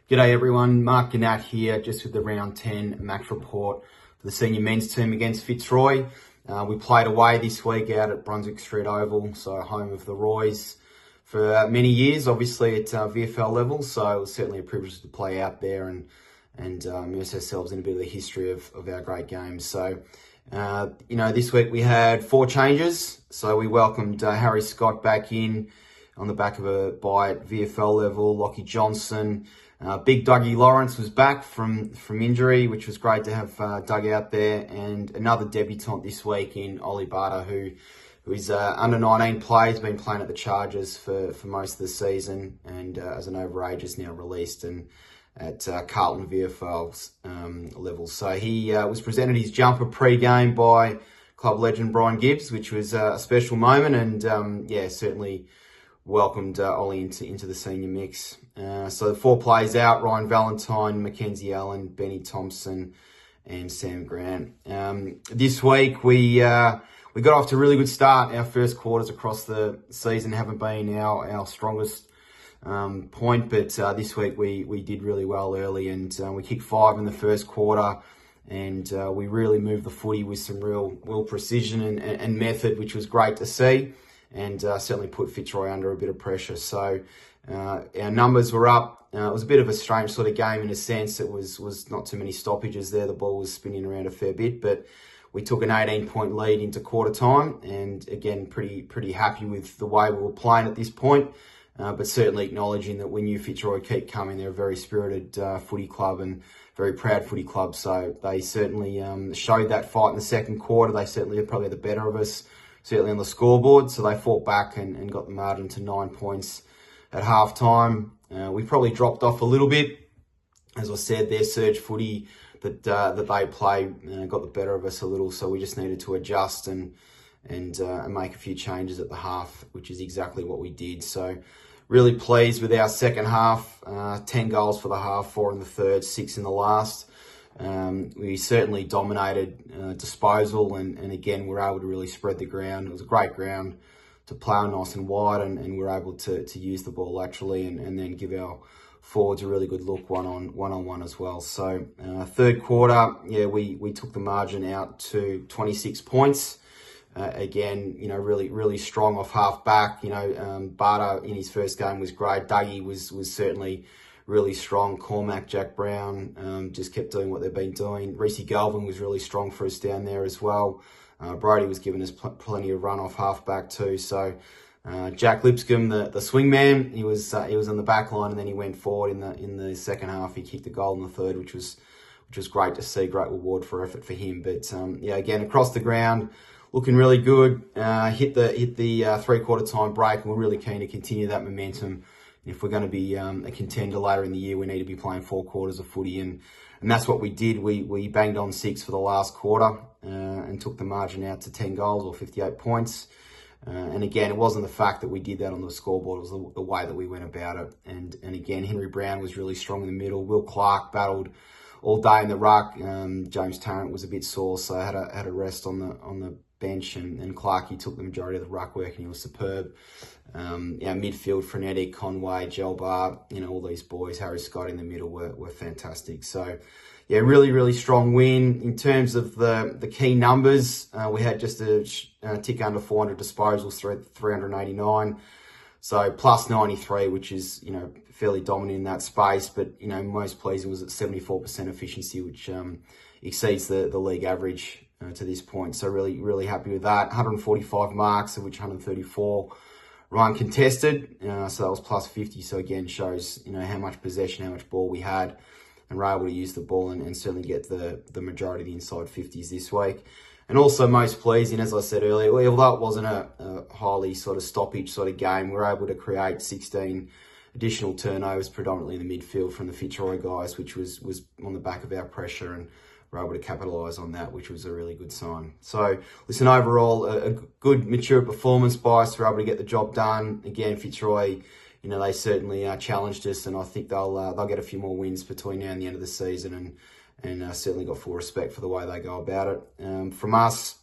G'day everyone, Mark and Nat here, just with the round 10 match report for the senior men's team against Fitzroy. We played away this week out at Brunswick Street Oval, so home of the Roys for many years, obviously at VFL level, so it was certainly a privilege to play out there and immerse ourselves in a bit of the history of our great games. So, this week we had 4 changes. So we welcomed Harry Scott back in on the back of a bye at VFL level, Lockie Johnson. Big Dougie Lawrence was back from injury, which was great to have Doug out there, and another debutant this week in Ollie Barter, who is under 19 player, has been playing at the Chargers for most of the season, and as an overage is now released and at Carlton VFL's level. So he was presented his jumper pre-game by club legend Brian Gibbs, which was a special moment, and certainly welcomed Ollie into the senior mix. So the 4 players out: Ryan Valentine, Mackenzie Allen, Benny Thompson, and Sam Grant. This week we got off to a really good start. Our first quarters across the season haven't been our strongest point, but this week we did really well early, and we kicked 5 in the first quarter, and we really moved the footy with some real precision and method, which was great to see, and certainly put Fitzroy under a bit of pressure. So our numbers were up. It was a bit of a strange sort of game in a sense. It was not too many stoppages there. The ball was spinning around a fair bit, but we took an 18-point lead into quarter time, and again, pretty happy with the way we were playing at this point. But certainly acknowledging that we knew Fitzroy keep coming. They're a very spirited footy club and very proud footy club. So they certainly showed that fight in the second quarter. They certainly probably had the better of us, certainly on the scoreboard. So they fought back and got the margin to 9 points at half time. We probably dropped off a little bit. As I said, their surge footy that they play got the better of us a little. So we just needed to adjust and make a few changes at the half, which is exactly what we did. So really pleased with our second half. 10 goals for the half, 4 in the third, 6 in the last. We certainly dominated disposal, and again, we're able to really spread the ground. It was a great ground to play on, nice and wide, and we're able to use the ball laterally and then give our forwards a really good look one-on-one as well. So third quarter, we took the margin out to 26 points. Again, really strong off half back. Barter in his first game was great. Dougie was certainly really strong. Cormac, Jack Brown just kept doing what they've been doing. Reece Galvin was really strong for us down there as well. Brody was giving us plenty of run off half back too. So Jack Lipscomb, the swing man, he was on the back line, and then he went forward in the second half. He kicked a goal in the third, which was great to see. Great reward for effort for him. But again, across the ground, looking really good. Hit the 3/4 time break, and we're really keen to continue that momentum. If we're going to be a contender later in the year, we need to be playing 4 quarters of footy, and that's what we did. We banged on 6 for the last quarter and took the margin out to 10 goals or 58 points. And again, it wasn't the fact that we did that on the scoreboard, it was the way that we went about it. And again, Henry Brown was really strong in the middle. Will Clark battled all day in the ruck. James Tarrant was a bit sore, so had a rest on the bench, and Clarkey took the majority of the ruck work, and he was superb. Midfield, Frenetic, Conway, Gelbar, all these boys, Harry Scott in the middle were fantastic. So really strong win. In terms of the key numbers, we had just a tick under 400 disposals, 389. So plus 93, which is, fairly dominant in that space. But, most pleasing was at 74% efficiency, which exceeds the league average to this point. So really happy with that. 145 marks, of which 134 were uncontested. So that was plus 50. So again, shows, how much possession, how much ball we had, and we're able to use the ball and certainly get the majority of the inside 50s this week. And also most pleasing, as I said earlier, although it wasn't a highly sort of stoppage sort of game, we were able to create 16 additional turnovers, predominantly in the midfield from the Fitzroy guys, which was on the back of our pressure, and we're able to capitalise on that, which was a really good sign. So, listen, overall, a good, mature performance by us. We're able to get the job done. Again, Fitzroy, they certainly challenged us, and I think they'll get a few more wins between now and the end of the season, and certainly got full respect for the way they go about it. From us,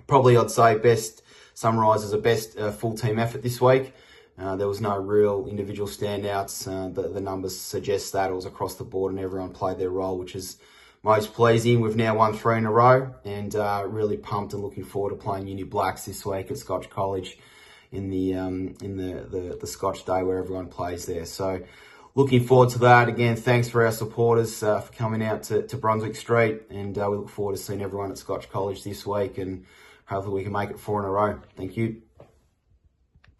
probably I'd say best summarises a best full team effort this week. There was no real individual standouts. The numbers suggest that it was across the board and everyone played their role, which is most pleasing. We've now won 3 in a row, and really pumped and looking forward to playing Uni Blacks this week at Scotch College in the Scotch Day where everyone plays there. So looking forward to that. Again, thanks for our supporters for coming out to Brunswick Street, and we look forward to seeing everyone at Scotch College this week, and hopefully we can make it 4 in a row. Thank you.